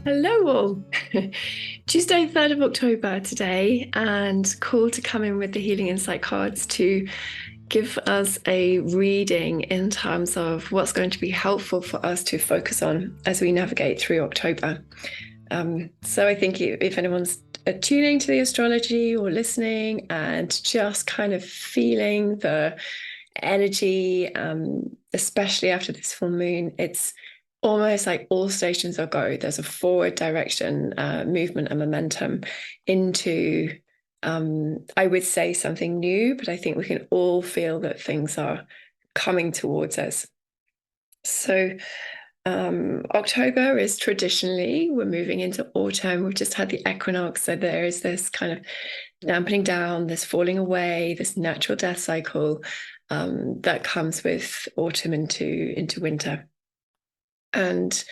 Hello all. Tuesday, 3rd of October today, and cool to come in with the Healing Insight cards to give us a reading in terms of what's going to be helpful for us to focus on as we navigate through October. So I think if anyone's tuning to the astrology or listening and just kind of feeling the energy, especially after this full moon, it's almost like all stations are go. There's a forward direction, movement and momentum into, I would say, something new, but I think we can all feel that things are coming towards us. So October is traditionally, we're moving into autumn. We've just had the equinox. So there is this kind of dampening down, this falling away, this natural death cycle that comes with autumn into winter. And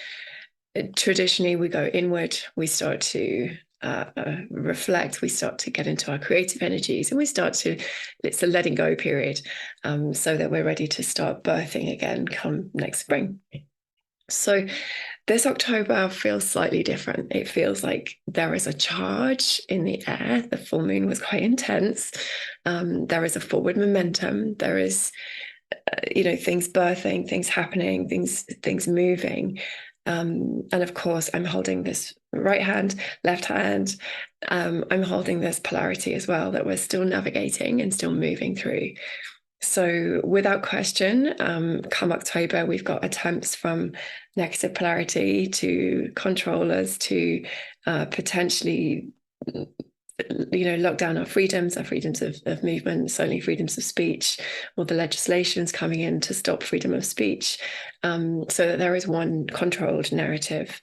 traditionally, we go inward, we start to reflect, we start to get into our creative energies, and it's a letting go period, so that we're ready to start birthing again come next spring. So this October feels slightly different. It feels like there is a charge in the air. The full moon was quite intense. There is a forward momentum. There is, things birthing, things happening, things moving. And of course, I'm holding this right hand, left hand. I'm holding this polarity as well that we're still navigating and still moving through. So without question, come October, we've got attempts from negative polarity to control us to potentially, lock down our freedoms of movement, certainly freedoms of speech, or the legislations coming in to stop freedom of speech, so that there is one controlled narrative.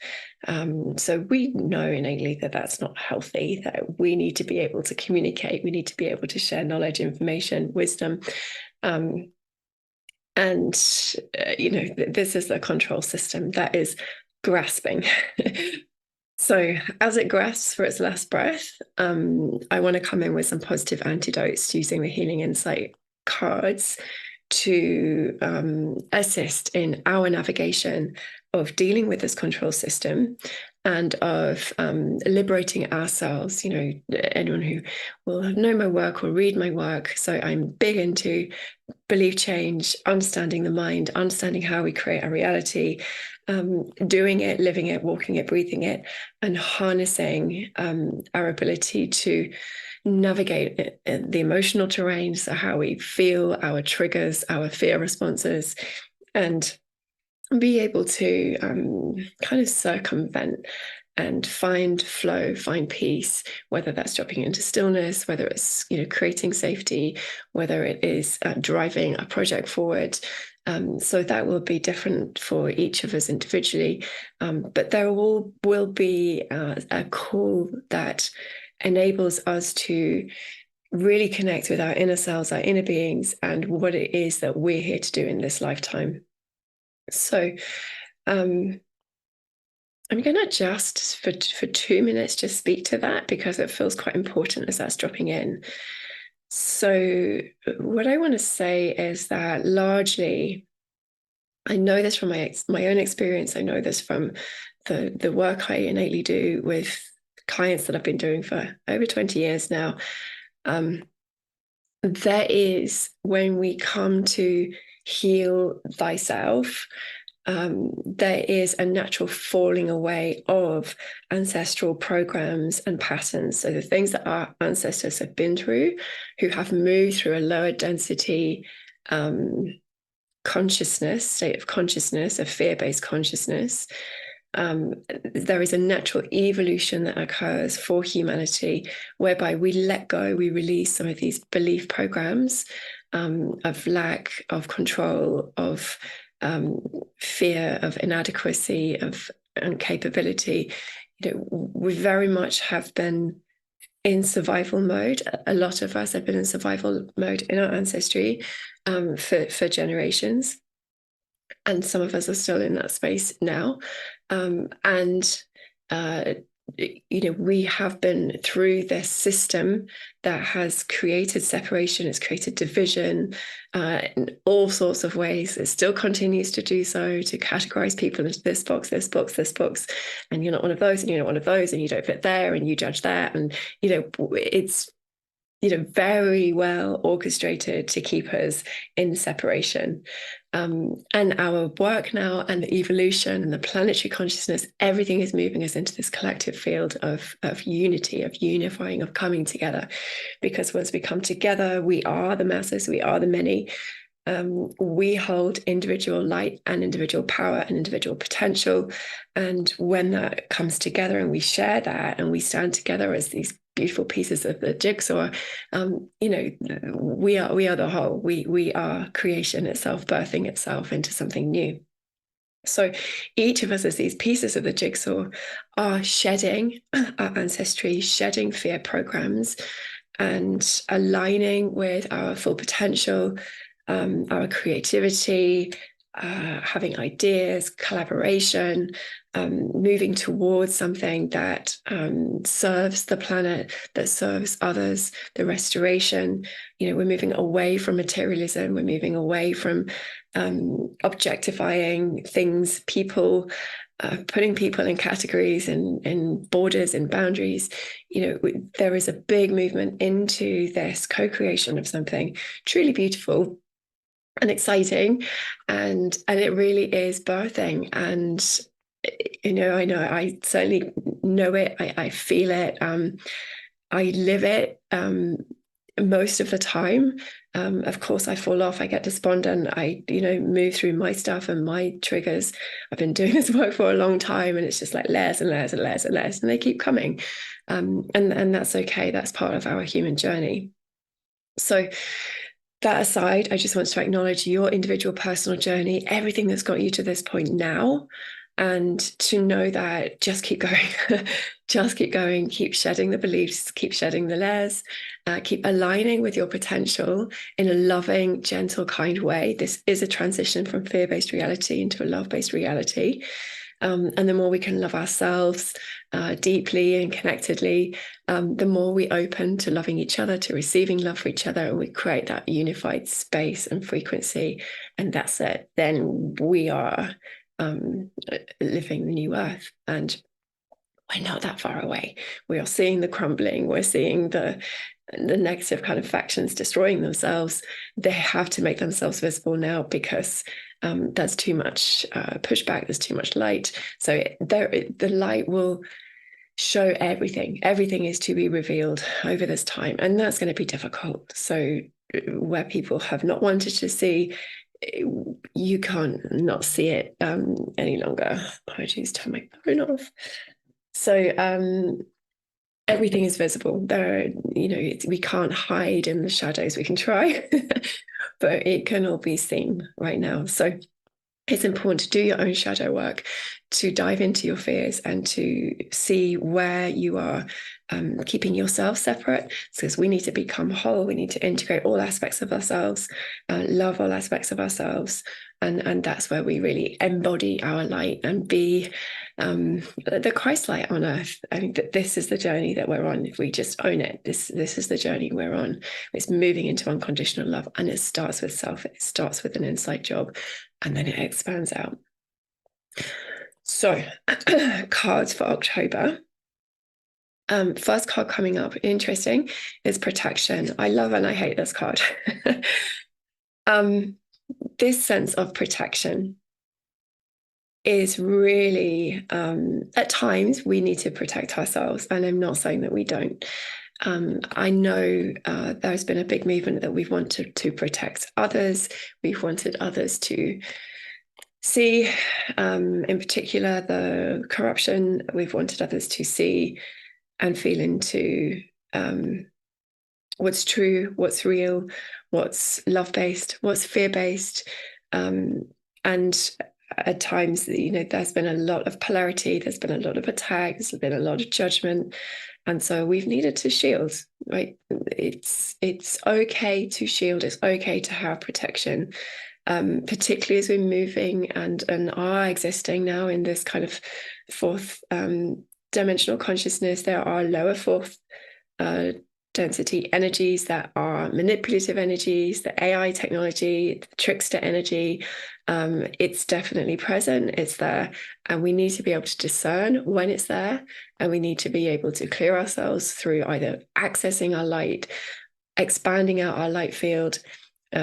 So we know innately that that's not healthy, that we need to be able to communicate, we need to be able to share knowledge, information, wisdom. This is a control system that is grasping. So as it grasps for its last breath, I want to come in with some positive antidotes using the Healing Insight cards to assist in our navigation of dealing with this control system and of liberating ourselves. Anyone who will know my work or read my work. So I'm big into belief change, understanding the mind, understanding how we create our reality, doing it, living it, walking it, breathing it, and harnessing our ability to navigate the emotional terrain, so how we feel, our triggers, our fear responses, and be able to kind of circumvent and find flow, find peace, whether that's dropping into stillness, whether it's creating safety, whether it is driving a project forward. So that will be different for each of us individually, but there will be a call that enables us to really connect with our inner selves, our inner beings, and what it is that we're here to do in this lifetime. So I'm going to just for 2 minutes just speak to that, because it feels quite important as that's dropping in. So what I want to say is that largely, I know this from my own experience. I know this from the work I innately do with clients that I've been doing for over 20 years now. There is, when we come to heal thyself, there is a natural falling away of ancestral programs and patterns. So the things that our ancestors have been through, who have moved through a lower density consciousness, state of consciousness, a fear-based consciousness, there is a natural evolution that occurs for humanity, whereby we let go, we release some of these belief programs of lack, of control, of fear, of inadequacy, of incapability. We very much have been in survival mode. A lot of us have been in survival mode in our ancestry for generations. And some of us are still in that space now. we have been through this system that has created separation, it's created division in all sorts of ways. It still continues to do so, to categorize people into this box, this box, this box, and you're not one of those, and you're not one of those, and you don't fit there, and you judge that. And, it's very well orchestrated to keep us in separation. And our work now and the evolution and the planetary consciousness, everything is moving us into this collective field of unity, of unifying, of coming together. Because once we come together, we are the masses, we are the many. We hold individual light and individual power and individual potential. And when that comes together and we share that and we stand together as these beautiful pieces of the jigsaw, we are the whole. We are creation itself, birthing itself into something new. So each of us as these pieces of the jigsaw are shedding our ancestry, shedding fear programs, and aligning with our full potential, our creativity, having ideas, collaboration, moving towards something that serves the planet, that serves others, the restoration. We're moving away from materialism, we're moving away from objectifying things, people, putting people in categories and in borders and boundaries. There is a big movement into this co-creation of something truly beautiful and exciting, and it really is birthing. And I certainly know it. I feel it. I live it most of the time. Of course, I fall off. I get despondent. I move through my stuff and my triggers. I've been doing this work for a long time, and it's just like layers and layers and layers and layers, and they keep coming. And that's okay. That's part of our human journey. So that aside, I just want to acknowledge your individual personal journey, everything that's got you to this point now, and to know that just keep going, just keep going, keep shedding the beliefs, keep shedding the layers, keep aligning with your potential in a loving, gentle, kind way. This is a transition from fear-based reality into a love-based reality. And the more we can love ourselves deeply and connectedly, the more we open to loving each other, to receiving love for each other, and we create that unified space and frequency. And that's it. Then we are living the new earth. And we're not that far away. We are seeing the crumbling. We're seeing the negative kind of factions destroying themselves. They have to make themselves visible now, because there's too much pushback, there's too much light. So the light will show everything. Everything is to be revealed over this time, and that's going to be difficult. So where people have not wanted to see, you can't not see it any longer. Apologies, turn my phone off. So everything is visible. We can't hide in the shadows. We can try, but it can all be seen right now. So it's important to do your own shadow work, to dive into your fears and to see where you are keeping yourself separate, because we need to become whole. We need to integrate all aspects of ourselves, love all aspects of ourselves. And that's where we really embody our light and be the Christ light on earth. I think that this is the journey that we're on. If we just own it, this is the journey we're on. It's moving into unconditional love, and it starts with self. It starts with an InSight job, and then it expands out. So cards for October. First card coming up, interesting, is protection. I love and I hate this card. This sense of protection is really, at times we need to protect ourselves, and I'm not saying that we don't. I know there's been a big movement that we've wanted to protect others. We've wanted others to see, in particular, the corruption. We've wanted others to see and feel into what's true, what's real, what's love-based, what's fear-based. And at times, there's been a lot of polarity, there's been a lot of attacks, there's been a lot of judgment. And so we've needed to shield, right? It's okay to shield, it's okay to have protection, particularly as we're moving and are existing now in this kind of fourth dimensional consciousness, there are lower fourth density energies that are manipulative energies, the AI technology, the trickster energy. It's definitely present, it's there, and we need to be able to discern when it's there, and we need to be able to clear ourselves through either accessing our light, expanding out our light field,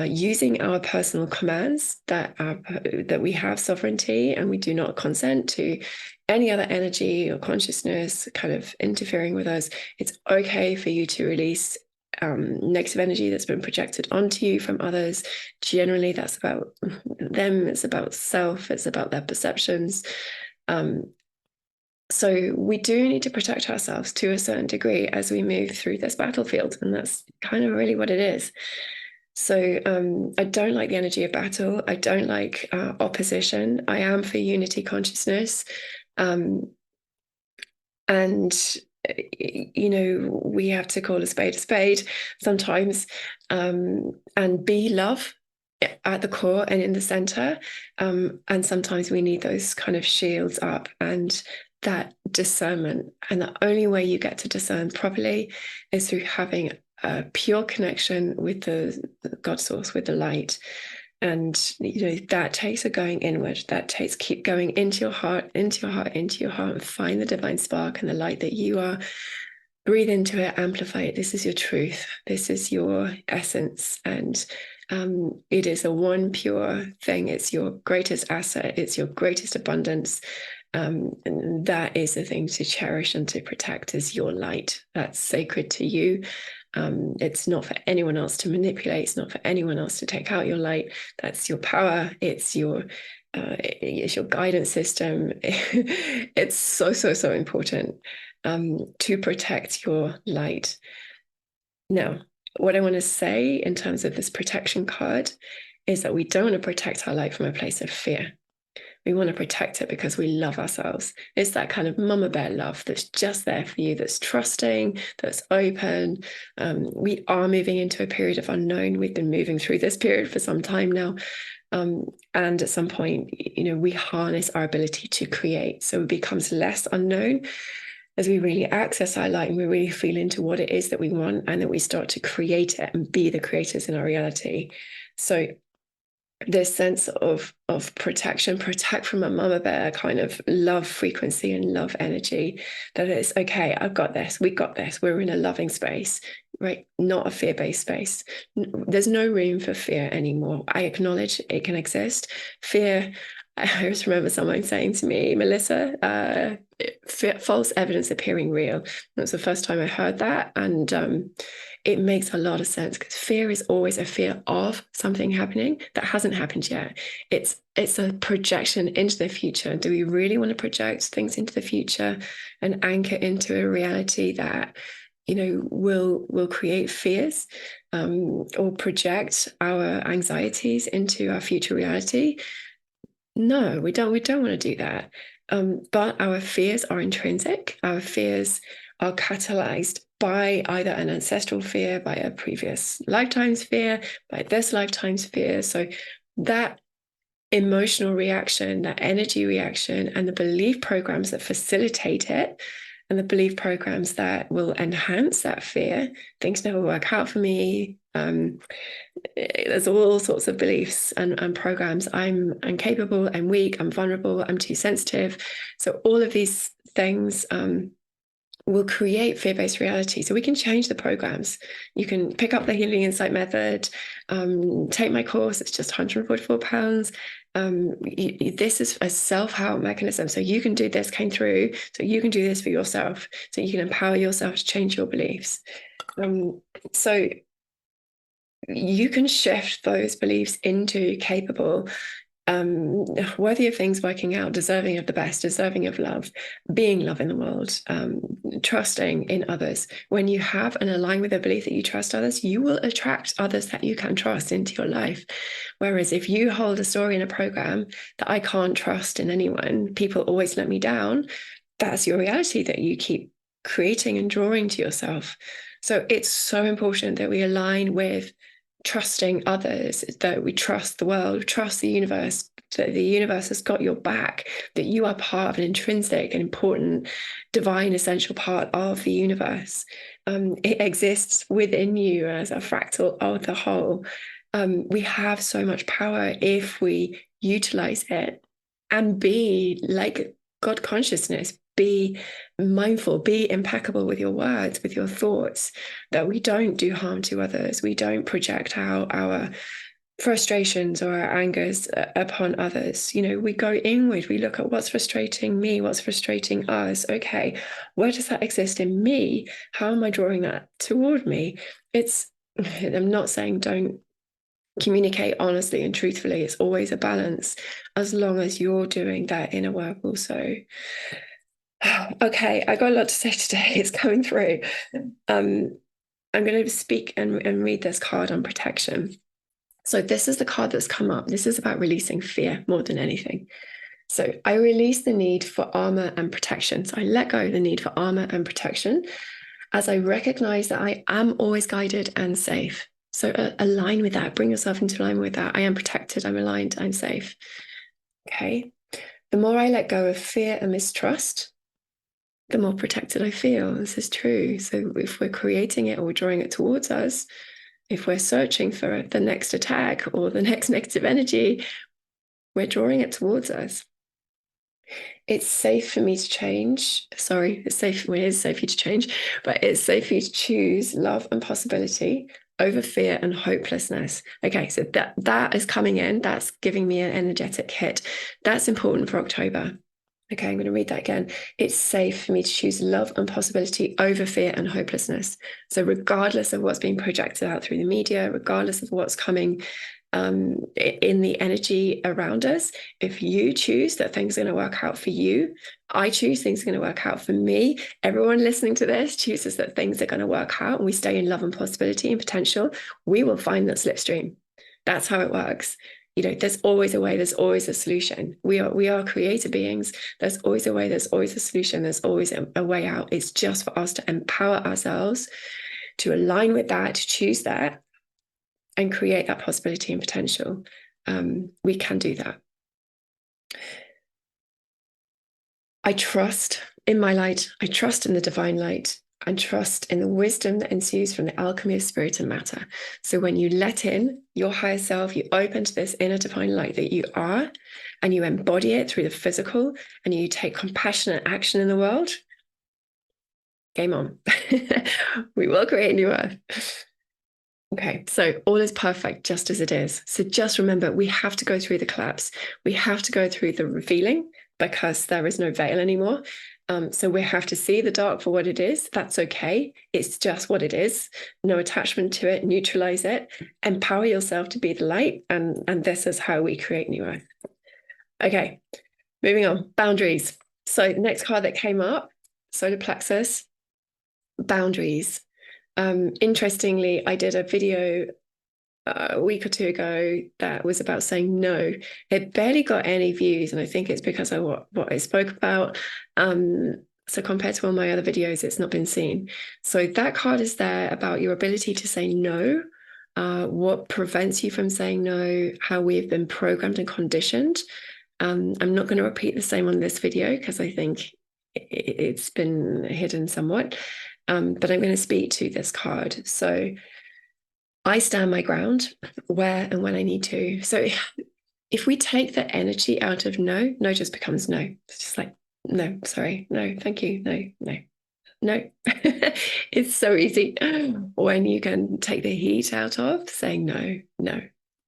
using our personal commands that we have sovereignty, and we do not consent to any other energy or consciousness kind of interfering with us. It's okay for you to release negative energy that's been projected onto you from others. Generally, that's about them. It's about self. It's about their perceptions. So we do need to protect ourselves to a certain degree as we move through this battlefield, and that's kind of really what it is. So I don't like the energy of battle. I don't like opposition. I am for unity consciousness. And, we have to call a spade sometimes, and be love at the core and in the center. And sometimes we need those kind of shields up and that discernment. And the only way you get to discern properly is through having a pure connection with the God source, with the light. And that takes a going inward. That takes keep going into your heart, into your heart, into your heart, and find the divine spark and the light that you are. Breathe into it, amplify it. This is your truth. This is your essence. And it is a one pure thing. It's your greatest asset. It's your greatest abundance. And that is the thing to cherish and to protect, is your light. That's sacred to you. It's not for anyone else to manipulate. It's not for anyone else to take out your light. That's your power. It's your guidance system. It's so important to protect your light. Now, what I want to say in terms of this protection card is that we don't want to protect our light from a place of fear. We want to protect it because we love ourselves. It's that kind of mama bear love that's just there for you, that's trusting, that's open. We are moving into a period of unknown. We've been moving through this period for some time now. And at some point, we harness our ability to create. So it becomes less unknown as we really access our light and we really feel into what it is that we want, and that we start to create it and be the creators in our reality. So this sense of protection, protect from a mama bear kind of love frequency and love energy, that it's okay, I've got this, we got this, we're in a loving space, right? Not a fear-based space. There's no room for fear anymore. I acknowledge it can exist. Fear, I just remember someone saying to me, Melissa, false evidence appearing real. That was the first time I heard that. And it makes a lot of sense, because fear is always a fear of something happening that hasn't happened yet. It's a projection into the future. Do we really want to project things into the future and anchor into a reality that will create fears, or project our anxieties into our future reality? No, we don't want to do that. But our fears are intrinsic. Our fears are catalyzed by either an ancestral fear, by a previous lifetime's fear, by this lifetime's fear. So that emotional reaction, that energy reaction, and the belief programs that facilitate it, and the belief programs that will enhance that fear. Things never work out for me. There's all sorts of beliefs and programs. I'm incapable, I'm weak, I'm vulnerable, I'm too sensitive. So all of these things will create fear-based reality. So we can change the programs. You can pick up the Healing Insight method, take my course. It's just £144. This is a self-help mechanism. So you can do this, came through. So you can do this for yourself. So you can empower yourself to change your beliefs. So you can shift those beliefs into capable, worthy of things working out, deserving of the best, deserving of love, being love in the world, trusting in others. When you have and align with the belief that you trust others, you will attract others that you can trust into your life. Whereas if you hold a story in a program that I can't trust in anyone, people always let me down, that's your reality that you keep creating and drawing to yourself. So it's so important that we align with trusting others, that we trust the world, trust the universe, that the universe has got your back, that you are part of an intrinsic and important, divine, essential part of the universe. It exists within you as a fractal of the whole. We have so much power if we utilize it and be like God consciousness, be mindful, be impeccable with your words, with your thoughts, that we don't do harm to others. We don't project out our frustrations or our angers upon others. We go inward, we look at what's frustrating me, what's frustrating us. Okay, where does that exist in me? How am I drawing that toward me? I'm not saying don't communicate honestly and truthfully. It's always a balance, as long as you're doing that inner work also. Okay, I got a lot to say today. It's coming through. I'm going to speak and read this card on protection. So this is the card that's come up. This is about releasing fear more than anything. So I release the need for armor and protection. So I let go of the need for armor and protection as I recognize that I am always guided and safe. So align with that. Bring yourself into alignment with that. I am protected. I'm aligned. I'm safe. Okay. The more I let go of fear and mistrust, the more protected I feel. This is true. So if we're creating it or we're drawing it towards us, if we're searching for the next attack or the next negative energy, we're drawing it towards us. It's safe for me to change. Sorry, it is safe for you to change, but it's safe for you to choose love and possibility over fear and hopelessness. Okay, so that is coming in. That's giving me an energetic hit. That's important for October. Okay, I'm going to read that again. It's safe for me to choose love and possibility over fear and hopelessness. So regardless of what's being projected out through the media, regardless of what's coming in the energy around us, if you choose that things are going to work out for you, I choose things are going to work out for me. Everyone listening to this chooses that things are going to work out, and we stay in love and possibility and potential, we will find that slipstream. That's how it works. There's always a way, there's always a solution. We are creator beings. There's always a way, there's always a solution, there's always a way out. It's just for us to empower ourselves, to align with that, to choose that, and create that possibility and potential. We can do that. I trust in my light. I trust in the divine light. I trust in the wisdom that ensues from the alchemy of spirit and matter. So when you let in your higher self, you open to this inner divine light that you are, and you embody it through the physical, and you take compassionate action in the world, game on. We will create a new earth. Okay, so all is perfect just as it is. So just remember, we have to go through the collapse. We have to go through the revealing, because there is no veil anymore. So we have to see the dark for what it is. That's okay. It's just what it is. No attachment to it. Neutralize it. Empower yourself to be the light. And this is how we create new earth. Okay, moving on. Boundaries. So the next card that came up, solar plexus, boundaries. Interestingly, I did a video a week or two ago that was about saying no. It barely got any views, and I think it's because of what I spoke about. So compared to all my other videos, it's not been seen. So that card is there about your ability to say no, what prevents you from saying no, how we've been programmed and conditioned. I'm not going to repeat the same on this video because I think it's been hidden somewhat. But I'm going to speak to this card. So I stand my ground where and when I need to. So if we take the energy out of no, no just becomes no. It's just like, no, sorry, no, thank you, no, no, no. It's so easy when you can take the heat out of saying no, no.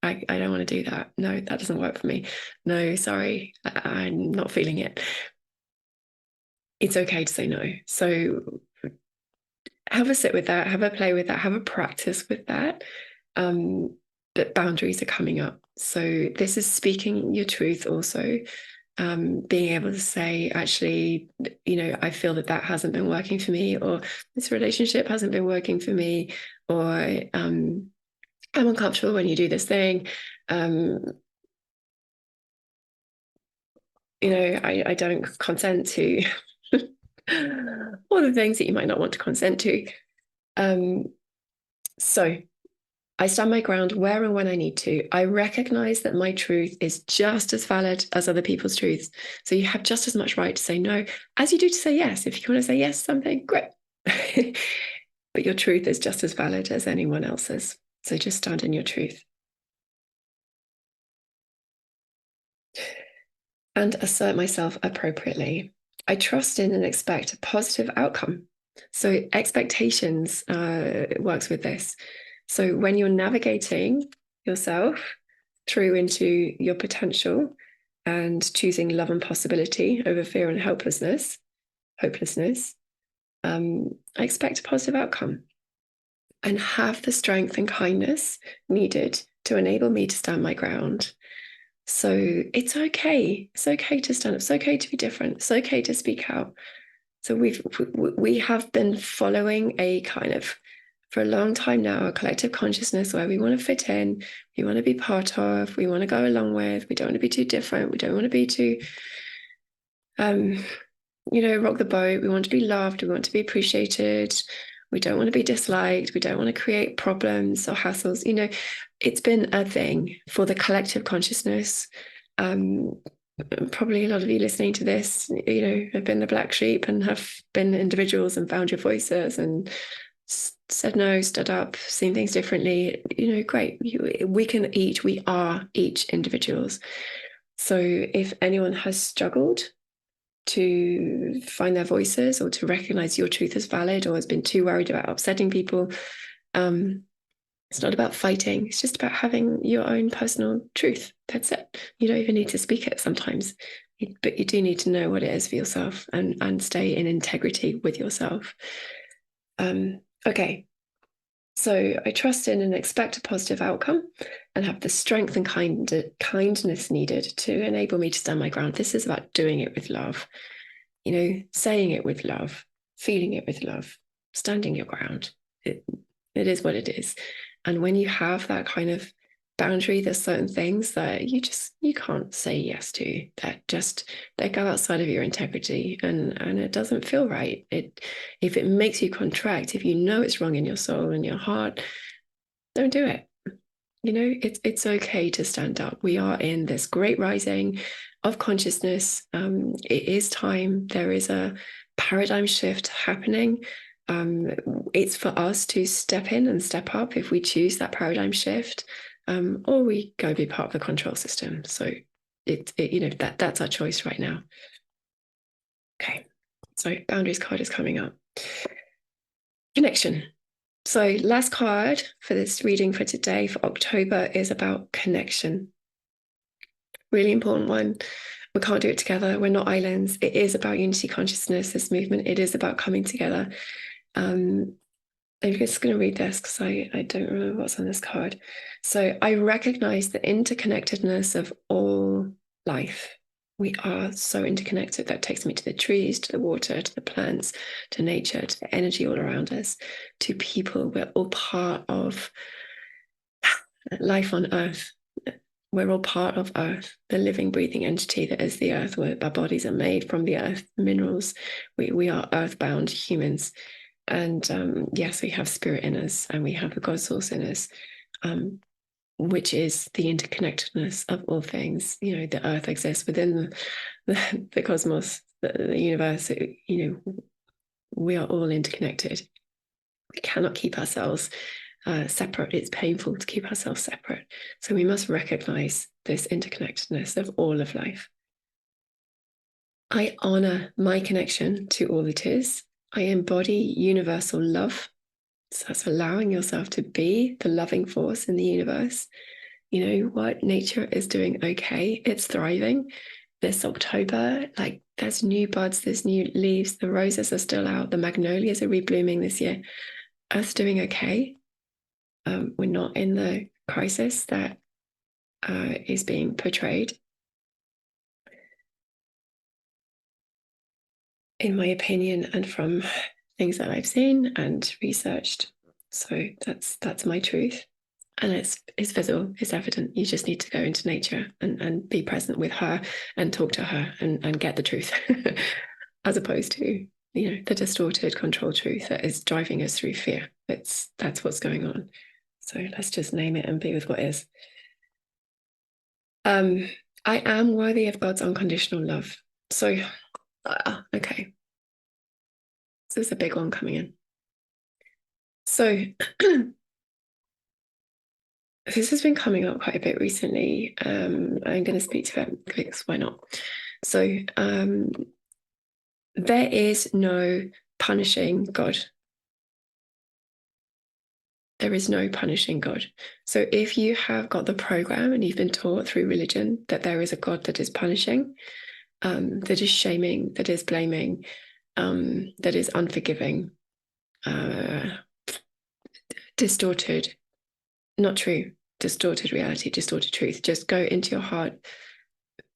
I don't want to do that. No, that doesn't work for me. No, sorry, I'm not feeling it. It's okay to say no. So have a sit with that, have a play with that, have a practice with that. But boundaries are coming up. So this is speaking your truth also. Being able to say, actually, I feel that hasn't been working for me, or this relationship hasn't been working for me, or I'm uncomfortable when you do this thing. I don't consent to all the things that you might not want to consent to. So I stand my ground where and when I need to. I recognize that my truth is just as valid as other people's truths. So you have just as much right to say no as you do to say yes. If you want to say yes to something, great. But your truth is just as valid as anyone else's. So just stand in your truth. And assert myself appropriately. I trust in and expect a positive outcome. So expectations works with this. So when you're navigating yourself through into your potential and choosing love and possibility over fear and hopelessness, I expect a positive outcome and have the strength and kindness needed to enable me to stand my ground. So it's okay. It's okay to stand up. It's okay to be different. It's okay to speak out. So we have been following a kind of, for a long time now, a collective consciousness where we want to fit in, we want to be part of, we want to go along with, we don't want to be too different, we don't want to be too, rock the boat. We want to be loved, we want to be appreciated, we don't want to be disliked, we don't want to create problems or hassles. It's been a thing for the collective consciousness. Probably a lot of you listening to this, have been the black sheep and have been individuals and found your voices and said no, stood up, seen things differently. Great. We are each individuals. So if anyone has struggled to find their voices or to recognize your truth as valid or has been too worried about upsetting people, it's not about fighting. It's just about having your own personal truth. That's it. You don't even need to speak it sometimes, but you do need to know what it is for yourself and stay in integrity with yourself. Okay. So I trust in and expect a positive outcome and have the strength and kindness needed to enable me to stand my ground. This is about doing it with love, saying it with love, feeling it with love, standing your ground. It is what it is. And when you have that kind of boundary, there's certain things that you can't say yes to that go outside of your integrity and it doesn't feel right. If it makes you contract, if you know it's wrong in your soul and your heart, don't do it. It's okay to stand up. We are in this great rising of consciousness. It is time. There is a paradigm shift happening. It's for us to step in and step up if we choose that paradigm shift, or we go be part of the control system. So that's our choice right now. Okay, so boundaries card is coming up. Connection. So last card for this reading for today for October is about connection. Really important one. We can't do it together. We're not islands. It is about unity consciousness, this movement. It is about coming together. I'm just going to read this because I don't remember what's on this card. So I recognize the interconnectedness of all life. We are so interconnected. That takes me to the trees, to the water, to the plants, to nature, to the energy all around us, to people. We're all part of life on Earth. We're all part of Earth, the living, breathing entity that is the Earth. Our bodies are made from the Earth, minerals. We are earthbound humans. And yes, we have spirit in us and we have the God source in us, which is the interconnectedness of all things. The earth exists within the cosmos, the universe. We are all interconnected. We cannot keep ourselves separate. It's painful to keep ourselves separate. So we must recognize this interconnectedness of all of life. I honor my connection to all that is. I embody universal love. So that's allowing yourself to be the loving force in the universe. What nature is doing okay. It's thriving. This October, there's new buds, there's new leaves, the roses are still out, the magnolias are reblooming this year. Earth's doing okay. We're not in the crisis that is being portrayed. In my opinion, and from things that I've seen and researched. So that's my truth. And it's visible, it's evident. You just need to go into nature and be present with her and talk to her and get the truth, as opposed to, the distorted control truth that is driving us through fear. That's what's going on. So let's just name it and be with what is. I am worthy of God's unconditional love. So, okay. So there's a big one coming in. So this has been coming up quite a bit recently. I'm going to speak to it because why not? So there is no punishing God. There is no punishing God. So if you have got the program and you've been taught through religion that there is a God that is punishing, that is shaming, that is blaming, that is unforgiving, distorted, not true, distorted reality, distorted truth. Just go into your heart,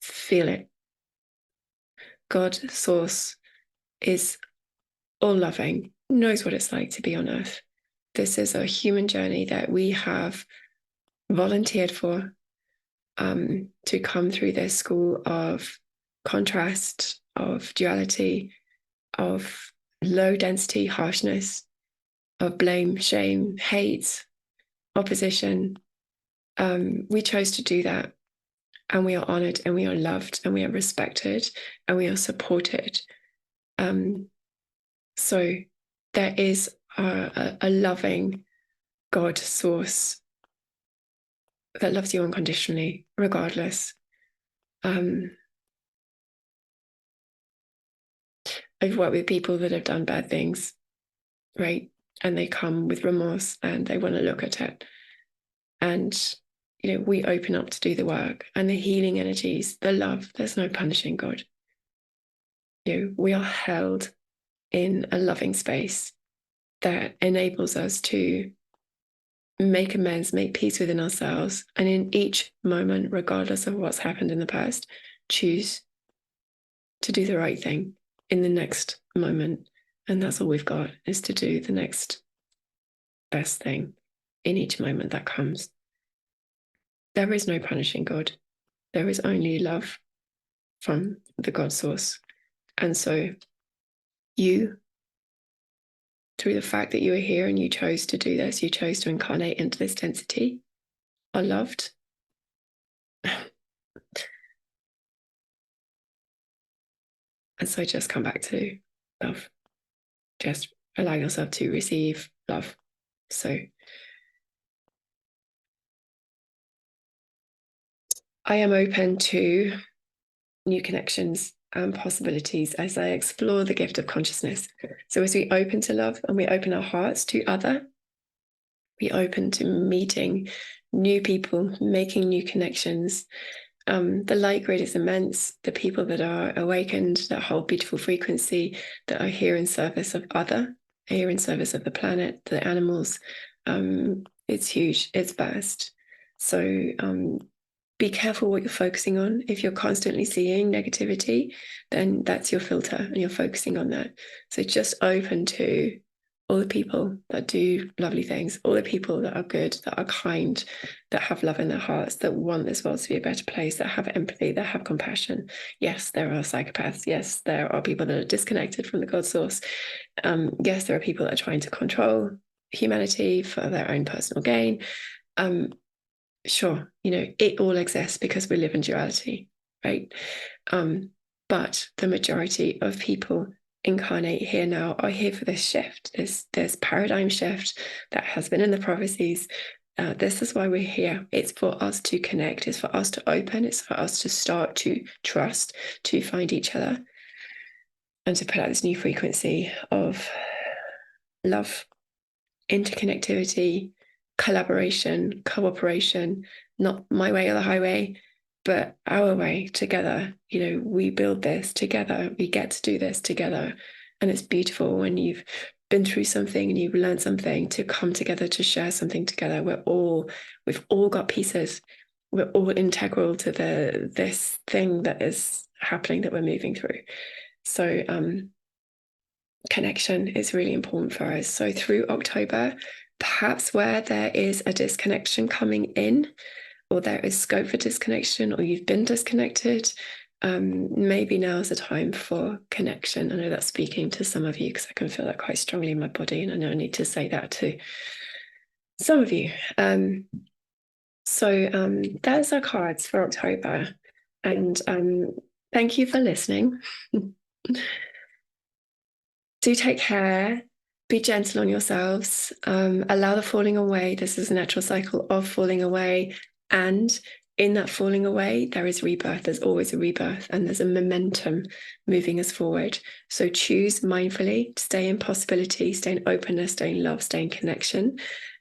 feel it. God, source, is all loving, knows what it's like to be on earth. This is a human journey that we have volunteered for, to come through this school of contrast, of duality, of low density harshness, of blame, shame, hate, opposition. We chose to do that, and we are honored, and we are loved, and we are respected, and we are supported. So there is a loving God source that loves you unconditionally, regardless. I've worked with people that have done bad things, right? And they come with remorse and they want to look at it. And, we open up to do the work and the healing energies, the love. There's no punishing God. We are held in a loving space that enables us to make amends, make peace within ourselves, and in each moment, regardless of what's happened in the past, choose to do the right thing in the next moment. And that's all we've got, is to do the next best thing in each moment that comes. There is no punishing God. There is only love from the God source. And so you, through the fact that you are here and you chose to do this, you chose to incarnate into this density, are loved. And so just come back to love. Just allow yourself to receive love. So I am open to new connections and possibilities as I explore the gift of consciousness. So as we open to love and we open our hearts to other, we open to meeting new people, making new connections. The light grid is immense. The people that are awakened, that hold beautiful frequency, that are here in service of other, here in service of the planet, the animals. It's huge, it's vast. So be careful what you're focusing on. If you're constantly seeing negativity, then that's your filter and you're focusing on that. So just open to all the people that do lovely things, all the people that are good, that are kind, that have love in their hearts, that want this world to be a better place, that have empathy, that have compassion. Yes, there are psychopaths. Yes, there are people that are disconnected from the God source. Yes, there are people that are trying to control humanity for their own personal gain. Sure, it all exists because we live in duality, right? But the majority of people incarnate here now are here for this shift, this paradigm shift that has been in the prophecies. This is why we're here. It's for us to connect. It's for us to open. It's for us to start to trust, to find each other, and to put out this new frequency of love, interconnectivity, collaboration, cooperation, not my way or the highway, but our way together. We build this together. We get to do this together. And it's beautiful when you've been through something and you've learned something to come together, to share something together. We've all got pieces. We're all integral to this thing that is happening, that we're moving through. So connection is really important for us. So through October, perhaps where there is a disconnection coming in, or there is scope for disconnection, or you've been disconnected, maybe now is the time for connection. I know that's speaking to some of you because I can feel that quite strongly in my body, and I know I need to say that to some of you. So there's our cards for October. And thank you for listening. Do take care. Be gentle on yourselves. Allow the falling away. This is a natural cycle of falling away. And in that falling away, there is rebirth. There's always a rebirth, and there's a momentum moving us forward. So choose mindfully, stay in possibility, stay in openness, stay in love, stay in connection.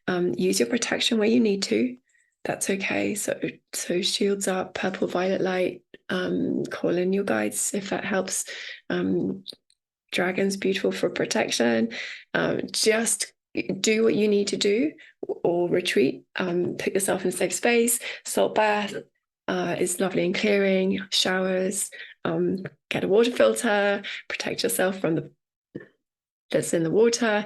Use your protection where you need to. That's okay. So shields up, purple, violet light. Call in your guides if that helps. Dragons, beautiful for protection. Just do what you need to do, or retreat. Put yourself in a safe space. Salt bath is lovely and clearing. Showers. Get a water filter. Protect yourself from the that's in the water.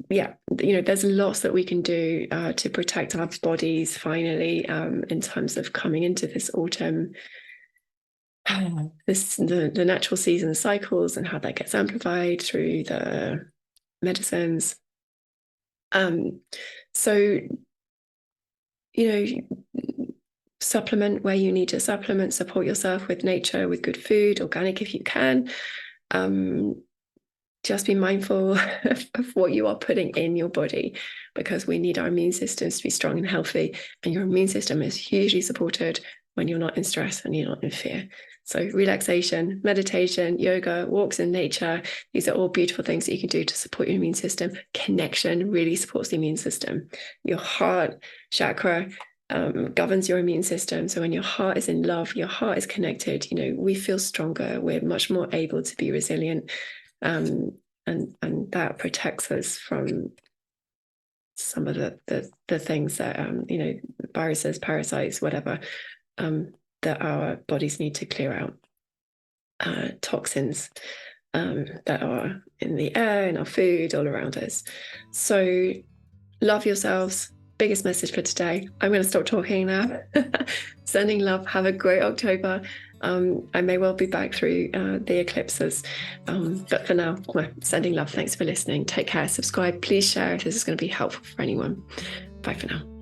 Yeah, there's lots that we can do to protect our bodies finally, in terms of coming into this autumn. The natural season cycles and how that gets amplified through the medicines. So supplement where you need to supplement, support yourself with nature, with good food, organic if you can. Just be mindful of what you are putting in your body, because we need our immune systems to be strong and healthy, and your immune system is hugely supported when you're not in stress and you're not in fear. So relaxation, meditation, yoga, walks in nature, these are all beautiful things that you can do to support your immune system. Connection really supports the immune system. Your heart chakra governs your immune system. So when your heart is in love, your heart is connected, we feel stronger. We're much more able to be resilient. And that protects us from some of the things that viruses, parasites, whatever, that our bodies need to clear out. Toxins that are in the air, in our food, all around us. So love yourselves. Biggest message for today. I'm going to stop talking now. Sending love. Have a great October. I may well be back through the eclipses, but for now, sending love. Thanks for listening. Take care. Subscribe. Please share if this is going to be helpful for anyone. Bye for now.